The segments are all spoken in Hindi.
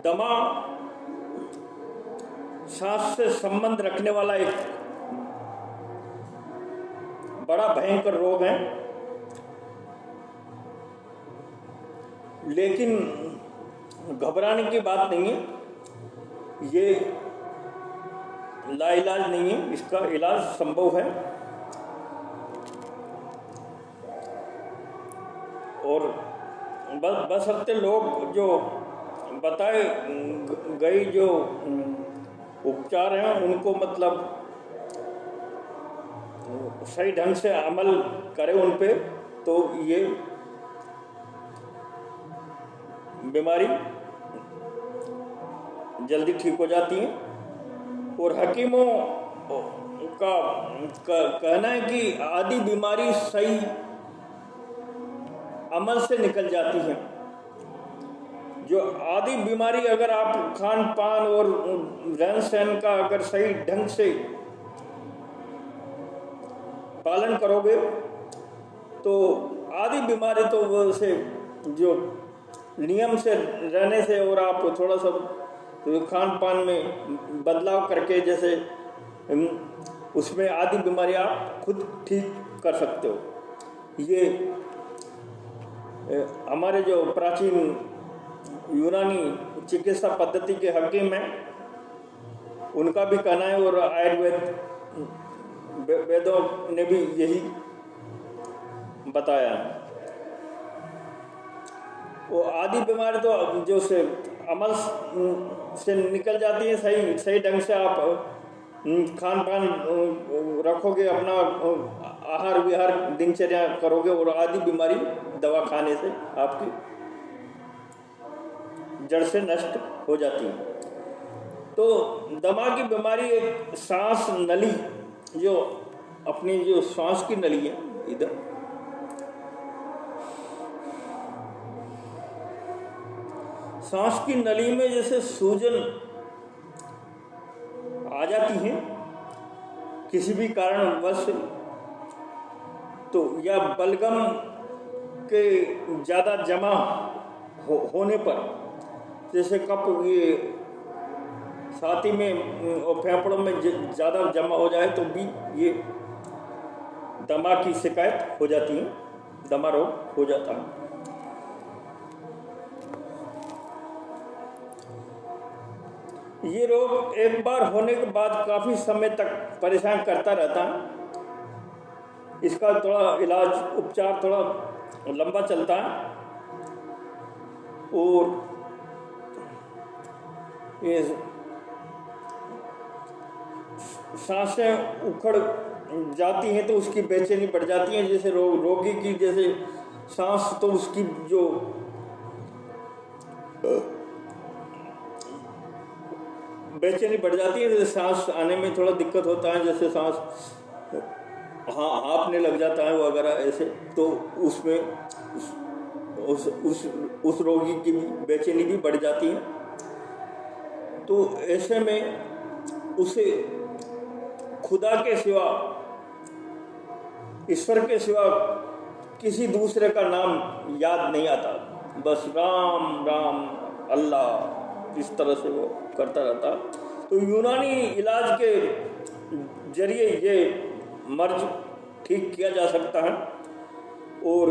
दमा सांस से संबंध रखने वाला एक बड़ा भयंकर रोग है, लेकिन घबराने की बात नहीं है। ये लाइलाज नहीं है, इसका इलाज संभव है। और बशर्ते लोग जो बताए गई जो उपचार हैं उनको मतलब सही ढंग से अमल करें उन पे, तो ये बीमारी जल्दी ठीक हो जाती है। और हकीमों का कहना है कि आधी बीमारी सही अमल से निकल जाती है। जो आधी बीमारी अगर आप खान पान और रहन सहन का अगर सही ढंग से पालन करोगे तो आधी बीमारी तो वो से जो नियम से रहने से और आप थोड़ा सा खान पान में बदलाव करके जैसे उसमें आधी बीमारी आप खुद ठीक कर सकते हो। ये हमारे जो प्राचीन यूनानी चिकित्सा पद्धति के हकीम हैं उनका भी कहना है, और आयुर्वेद वेदों ने भी यही बताया। वो आधी बीमारी तो जो से अमल से निकल जाती है, सही ढंग से आप खान पान रखोगे, अपना आहार विहार दिनचर्या करोगे, और आधी बीमारी दवा खाने से आपकी जड़ से नष्ट हो जाती है। तो दमा की बीमारी एक सांस नली, जो अपनी जो सांस की नली है इधर, सांस की नली में जैसे सूजन आ जाती है किसी भी कारणवश, तो या बलगम के ज़्यादा जमा होने पर, जैसे कप ये छाती में और फेफड़ों में ज़्यादा जमा हो जाए तो भी ये दमा की शिकायत हो जाती है, दमा रोग हो जाता है। ये रोग एक बार होने के बाद काफ़ी समय तक परेशान करता रहता है। इसका थोड़ा इलाज उपचार थोड़ा लंबा चलता है, और ये सांसें उखड़ जाती हैं तो उसकी बेचैनी बढ़ जाती है। जैसे रोगी की जैसे सांस, तो उसकी जो बेचैनी बढ़ जाती है, जैसे सांस आने में थोड़ा दिक्कत होता है, जैसे सांस हाँफने लग जाता है वगैरह ऐसे, तो उसमें उस रोगी की बेचैनी भी बढ़ जाती है। तो ऐसे में उसे खुदा के सिवा, ईश्वर के सिवा किसी दूसरे का नाम याद नहीं आता, बस राम राम अल्लाह, इस तरह से वो करता रहता। तो यूनानी इलाज के जरिए ये मर्ज ठीक किया जा सकता है, और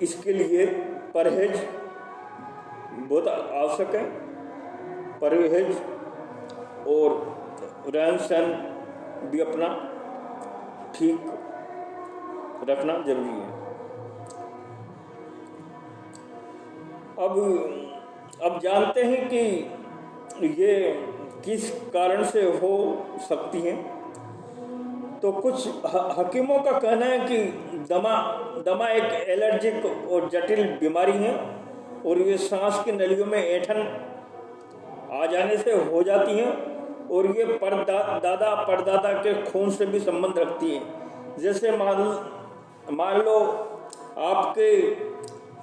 इसके लिए परहेज बहुत आवश्यक है। परहेज और रहन सहन भी अपना ठीक रखना जरूरी है। अब जानते हैं कि ये किस कारण से हो सकती हैं। तो कुछ हकीमों का कहना है कि दमा एक एलर्जिक और जटिल बीमारी है, और ये सांस की नलियों में ऐंठन आ जाने से हो जाती हैं, और ये दादा परदादा के खून से भी संबंध रखती है। जैसे मान लो आपके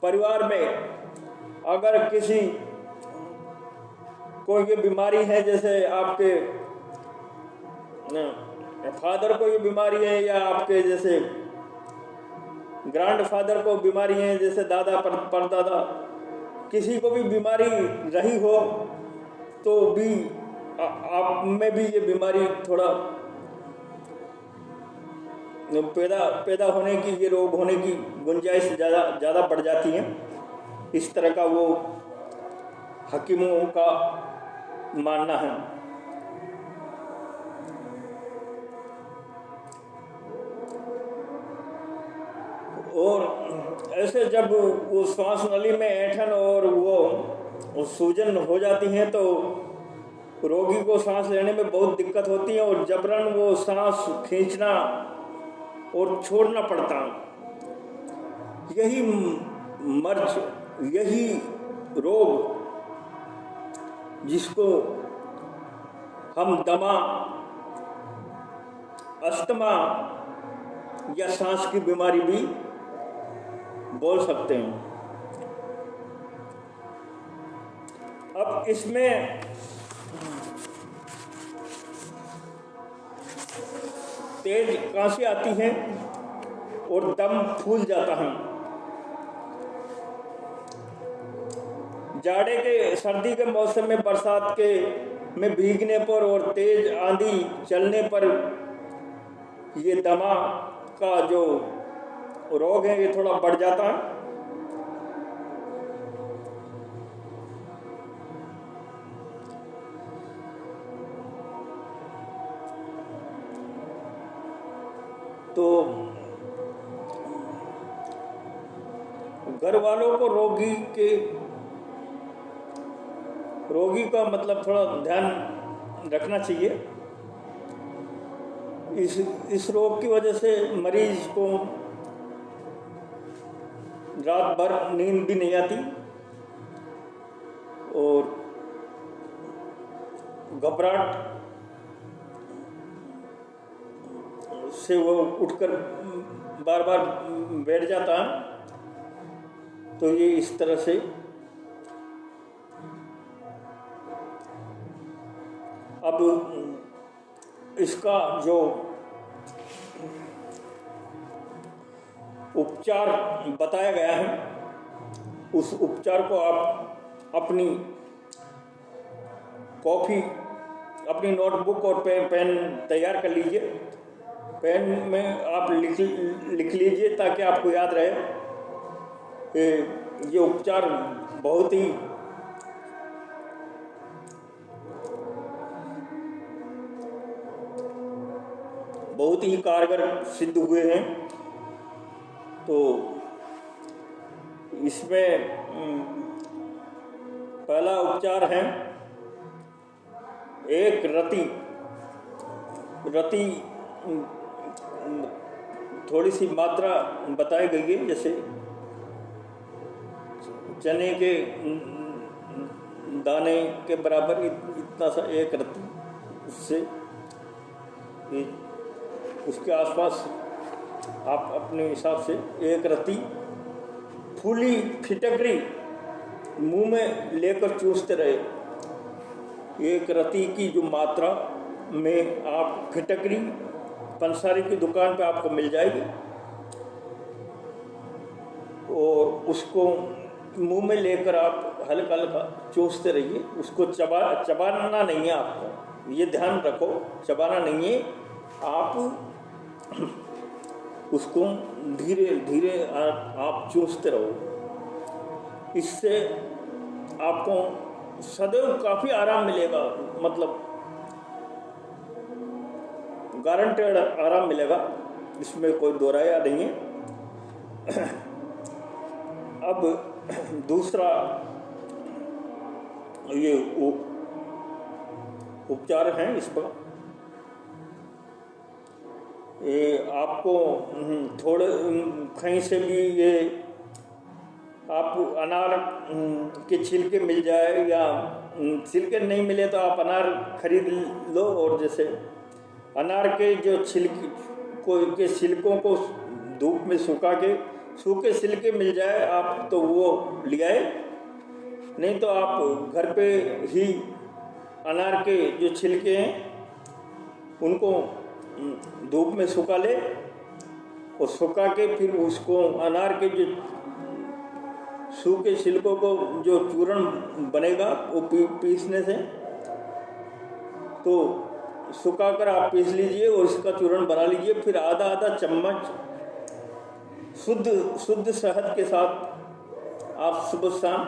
परिवार में अगर किसी को ये बीमारी है, जैसे आपके फादर को ये बीमारी है, या आपके जैसे ग्रैंड फादर को बीमारी है, जैसे दादा परदादा, किसी को भी बीमारी रही हो तो भी आप में भी ये बीमारी थोड़ा पैदा होने की, ये रोग होने की गुंजाइश ज़्यादा बढ़ जाती है। इस तरह का वो हकीमों का मानना है। और ऐसे जब वो श्वास नली में ऐंठन और वो सूजन हो जाती है तो रोगी को सांस लेने में बहुत दिक्कत होती है और जबरन वो सांस खींचना और छोड़ना पड़ता है। यही मर्ज, यही रोग जिसको हम दमा, अस्थमा या सांस की बीमारी भी बोल सकते हैं। अब इसमें तेज खांसी आती है और दम फूल जाता है। जाड़े के, सर्दी के मौसम में, बरसात के में भीगने पर और तेज आंधी चलने पर ये दमा का जो रोग है ये थोड़ा बढ़ जाता है। तो घर वालों को रोगी का मतलब थोड़ा ध्यान रखना चाहिए। इस रोग की वजह से मरीज को रात भर नींद भी नहीं आती और घबराहट से वो उठकर बार बार बैठ जाता है। तो ये इस तरह से अब इसका जो उपचार बताया गया है उस उपचार को आप अपनी कॉपी, अपनी नोटबुक और पेन तैयार कर लीजिए। पेन में आप लिख लीजिए ताकि आपको याद रहे कि ये उपचार बहुत ही कारगर सिद्ध हुए हैं। तो इसमें पहला उपचार है एक रति थोड़ी सी मात्रा बताई गई है, जैसे चने के दाने के बराबर इतना सा एक रति, उससे उसके आसपास आप अपने हिसाब से एक रति फूली फिटकरी मुंह में लेकर चूसते रहे। एक रति की जो मात्रा में आप फिटकरी पंसारी की दुकान पे आपको मिल जाएगी और उसको मुंह में लेकर आप हल्का हल्का चूसते रहिए। उसको चबाना नहीं है आपको, ये ध्यान रखो, चबाना नहीं है। आप उसको धीरे धीरे आप चूसते रहो। इससे आपको सदैव काफ़ी आराम मिलेगा, मतलब गारंटेड आराम मिलेगा, इसमें कोई दो राय नहीं है। अब दूसरा ये उपचार है इसका। ये आपको थोड़े कहीं से भी ये आप अनार के छिलके मिल जाए या छिलके नहीं मिले तो आप अनार खरीद लो और जैसे अनार के जो छिलकों को धूप में सुखा के सूखे छिलके मिल जाए आप तो वो ले आए, नहीं तो आप घर पे ही अनार के जो छिलके हैं उनको धूप में सुखा ले और सुखा के फिर उसको अनार के जो सूखे छिलकों को जो चूर्ण बनेगा वो पीसने से, तो सुखाकर आप पीस लीजिए और इसका चूर्ण बना लीजिए। फिर आधा आधा चम्मच शुद्ध शहद के साथ आप सुबह शाम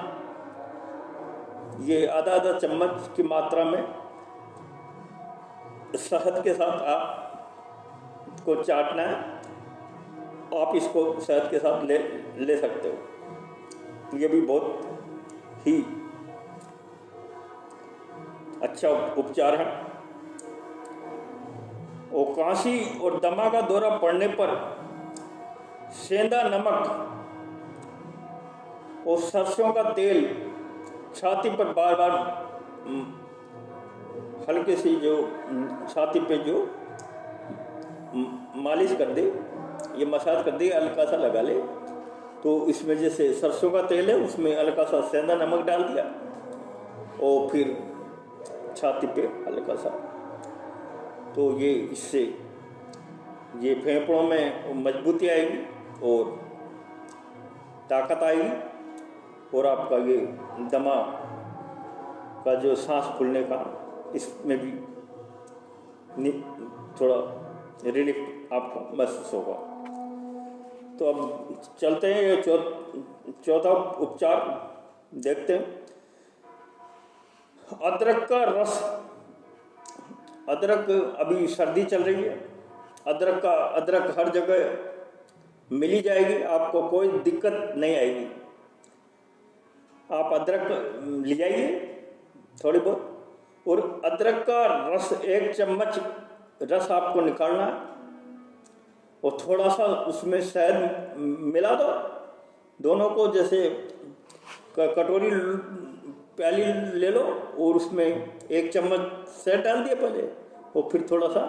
ये आधा आधा चम्मच की मात्रा में शहद के साथ आपको चाटना है। आप इसको शहद के साथ ले सकते हो। ये भी बहुत ही अच्छा उपचार है। और काशी और दमा का दौरा पड़ने पर सेंधा नमक और सरसों का तेल छाती पर बार बार हल्के सी जो छाती पे जो मालिश कर दे, ये मसाज कर दे, हल्का सा लगा ले। तो इसमें जैसे सरसों का तेल है उसमें हल्का सा सेंधा नमक डाल दिया और फिर छाती पे हल्का सा, तो ये इससे ये फेफड़ों में मजबूती आएगी और ताकत आएगी और आपका ये दमा का जो सांस फूलने का इसमें भी थोड़ा रिलीफ आपको महसूस होगा। तो अब चलते हैं ये चौथा उपचार देखते हैं। अदरक का रस। अदरक, अभी सर्दी चल रही है, अदरक हर जगह मिली जाएगी, आपको कोई दिक्कत नहीं आएगी। आप अदरक ले जाइए थोड़ी बहुत, और अदरक का रस 1 चम्मच रस आपको निकालना है और थोड़ा सा उसमें शहद मिला दो। दोनों को जैसे कटोरी प्याली ले लो और उसमें 1 चम्मच शहद डाल दिया पहले, और फिर थोड़ा सा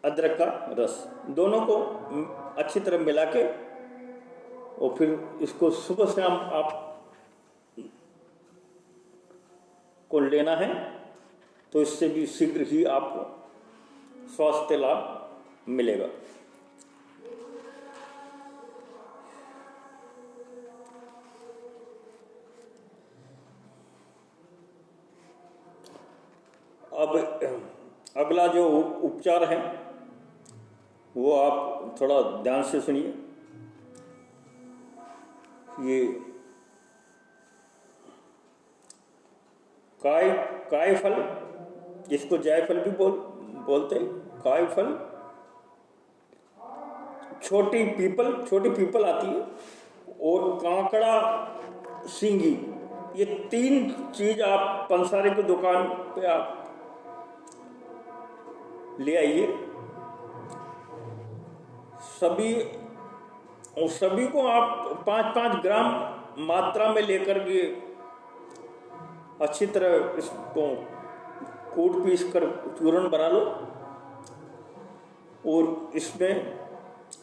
अदरक का रस, दोनों को अच्छी तरह मिला के और फिर इसको सुबह शाम आप को लेना है। तो इससे भी शीघ्र ही आपको स्वास्थ्य लाभ मिलेगा। अब अगला जो उपचार है वो आप थोड़ा ध्यान से सुनिए। ये काय फल, जिसको जायफल भी बोलते हैं, काय फल, छोटी पीपल आती है, और कांकड़ा सींगी, ये 3 चीज आप पंसारी की दुकान पे आप ले आइए। सभी को आप 5-5 ग्राम मात्रा में लेकर के अच्छी तरह इसको कूट पीस कर चूर्ण बना लो, और इसमें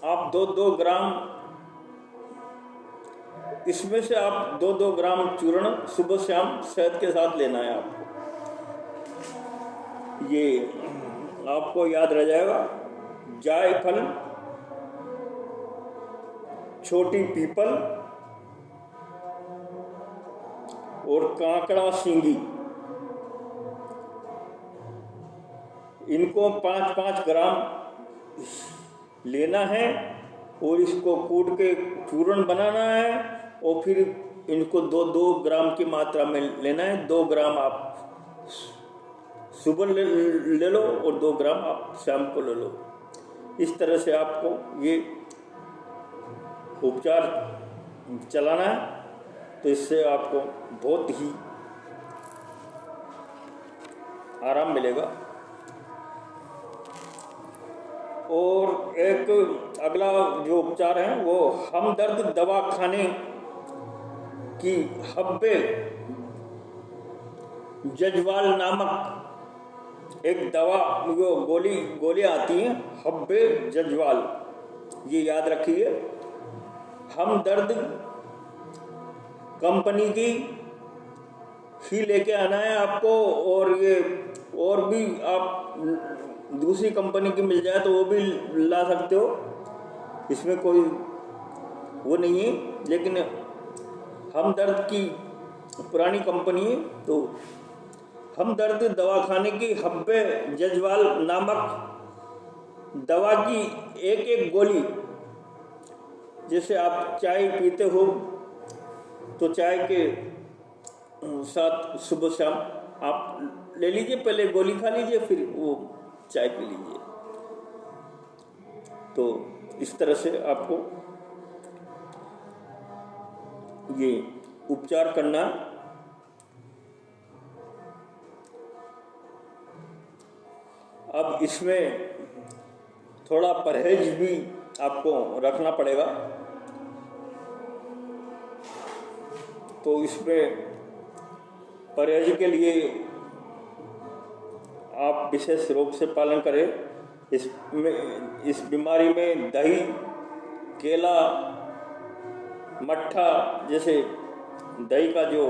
आप 2-2 ग्राम, इसमें से आप 2-2 ग्राम चूर्ण सुबह शाम शहद के साथ लेना है आपको। ये आपको याद रह जाएगा। जायफल, छोटी पीपल और कांकड़ा सींगी, इनको 5-5 ग्राम लेना है और इसको कूट के चूर्ण बनाना है, और फिर इनको 2-2 ग्राम की मात्रा में लेना है। 2 ग्राम आप सुबह ले लो और 2 ग्राम आप शाम को ले लो। इस तरह से आपको ये उपचार चलाना है, तो इससे आपको बहुत ही आराम मिलेगा। और एक अगला जो उपचार है वो हमदर्द दवा खाने की हब्बे जजवाल नामक एक दवा, जो गोली आती है, हब्बे जजवाल, ये याद रखिए। हमदर्द कंपनी की ही लेके आना है आपको, और ये और भी आप दूसरी कंपनी की मिल जाए तो वो भी ला सकते हो, इसमें कोई वो नहीं है, लेकिन हमदर्द की पुरानी कंपनी है। तो हमदर्द दवाखाने की हब्बे जजवाल नामक दवा की एक एक गोली, जैसे आप चाय पीते हो तो चाय के साथ सुबह शाम आप ले लीजिए, पहले गोली खा लीजिए, फिर वो चाय पी लीजिए। तो इस तरह से आपको ये उपचार करना। अब इसमें थोड़ा परहेज भी आपको रखना पड़ेगा। तो इसमें परहेज के लिए आप विशेष रूप से पालन करें। इस बीमारी में दही, केला, मट्ठा, जैसे दही का जो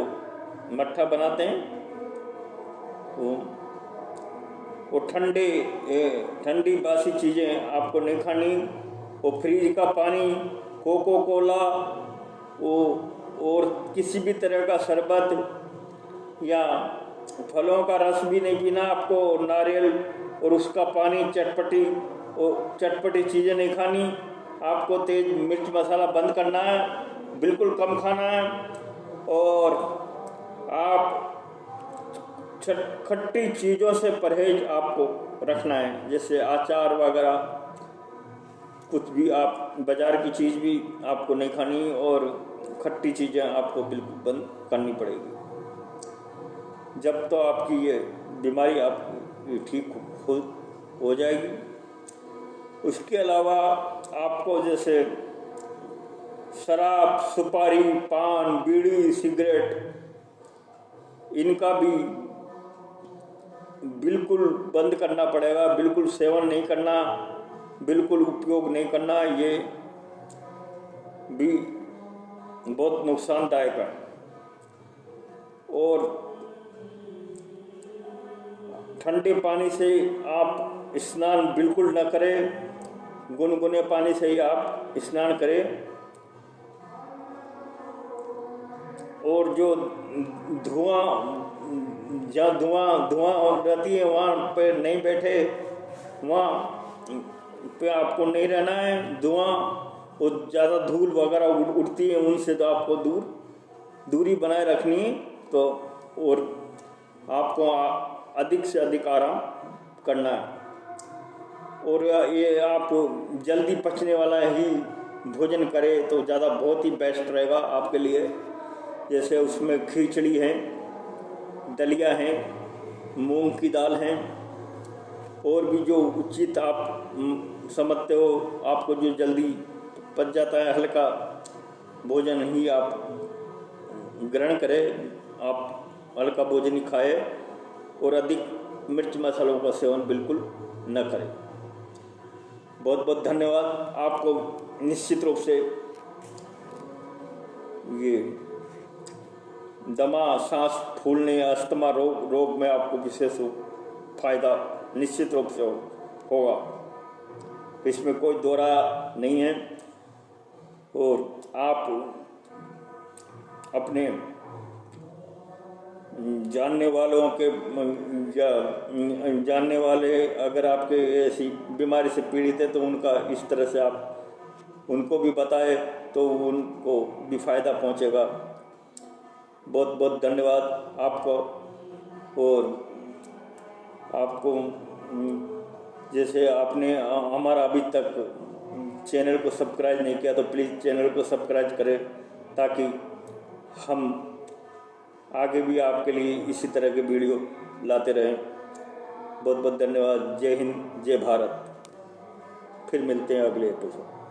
मट्ठा बनाते हैं वो ठंडी बासी चीज़ें आपको नहीं खानी। वो फ्रिज का पानी, कोको कोला, वो और किसी भी तरह का शरबत या फलों का रस भी नहीं पीना आपको। नारियल और उसका पानी, चटपटी चीज़ें नहीं खानी आपको। तेज मिर्च मसाला बंद करना है, बिल्कुल कम खाना है। और आप खट्टी चीज़ों से परहेज आपको रखना है, जैसे अचार वगैरह, कुछ भी आप बाज़ार की चीज़ भी आपको नहीं खानी और खट्टी चीज़ें आपको बिल्कुल बंद करनी पड़ेगी। जब तो आपकी ये बीमारी आपकी ठीक हो जाएगी। उसके अलावा आपको जैसे शराब, सुपारी, पान, बीड़ी, सिगरेट, इनका भी बिल्कुल बंद करना पड़ेगा। बिल्कुल सेवन नहीं करना, बिल्कुल उपयोग नहीं करना। ये भी बहुत नुकसानदायक है। और ठंडे पानी से आप स्नान बिल्कुल न करें, गुनगुने पानी से ही आप स्नान करें। और जो जहाँ धुआं रहती है वहाँ पे नहीं बैठे, वहाँ पे आपको नहीं रहना है। धुआं और ज़्यादा धूल वगैरह उड़ती है, उनसे तो आपको दूरी बनाए रखनी है। तो और आपको अधिक से अधिक आराम करना है। और ये आप जल्दी पचने वाला ही भोजन करें तो ज़्यादा बहुत ही बेस्ट रहेगा आपके लिए। जैसे उसमें खिचड़ी है, दलिया है, मूंग की दाल है, और भी जो उचित आप समझते हो, आपको जो जल्दी पच जाता है, हल्का भोजन ही आप ग्रहण करें। आप हल्का भोजन ही खाएं और अधिक मिर्च मसालों का सेवन बिल्कुल न करें। बहुत बहुत धन्यवाद। आपको निश्चित रूप से ये दमा, सांस फूलने, अस्थमा रोग में आपको विशेष फायदा निश्चित रूप से होगा, इसमें कोई दो राय नहीं है। और आप अपने जानने वालों के या जानने वाले अगर आपके ऐसी बीमारी से पीड़ित है तो उनका इस तरह से आप उनको भी बताएं तो उनको भी फायदा पहुंचेगा। बहुत बहुत धन्यवाद आपको। और आपको जैसे आपने हमारा अभी तक चैनल को सब्सक्राइब नहीं किया तो प्लीज़ चैनल को सब्सक्राइब करें, ताकि हम आगे भी आपके लिए इसी तरह के वीडियो लाते रहें। बहुत बहुत धन्यवाद। जय हिंद, जय भारत। फिर मिलते हैं अगले एपिसोड।